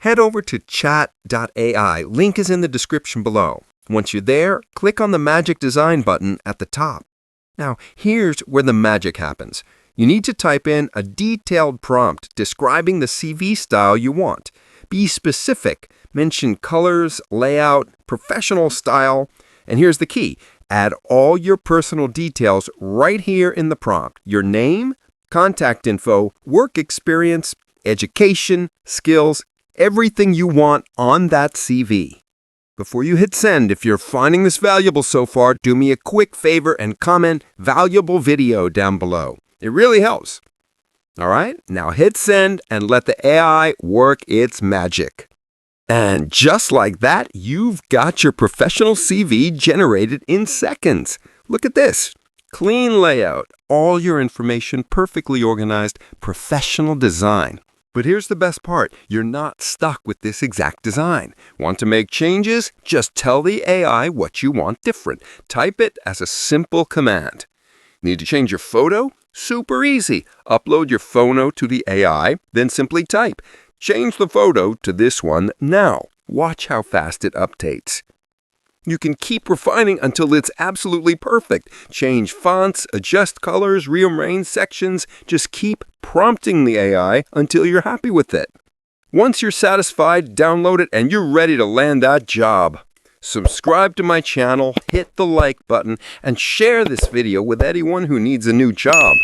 Head over to chat.ai. Link is in the description below. Once you're there, click on the Magic Design button at the top. Now, here's where the magic happens. You need to type in a detailed prompt describing the CV style you want. Be specific. Mention colors, layout, professional style. And here's the key. Add all your personal details right here in the prompt. Your name, contact info, work experience, education, skills, everything you want on that CV. Before you hit send, if you're finding this valuable so far, do me a quick favor and comment valuable video down below. It really helps. All right, now hit send and let the AI work its magic. And just like that, you've got your professional CV generated in seconds. Look at this. Clean layout, all your information perfectly organized, professional design. But here's the best part. You're not stuck with this exact design. Want to make changes? Just tell the AI what you want different. Type it as a simple command. Need to change your photo? Super easy. Upload your photo to the AI, then simply type, change the photo to this one now. Watch how fast it updates. You can keep refining until it's absolutely perfect. Change fonts, adjust colors, rearrange sections. Just keep prompting the AI until you're happy with it. Once you're satisfied, download it and you're ready to land that job. Subscribe to my channel, hit the like button, and share this video with anyone who needs a new job.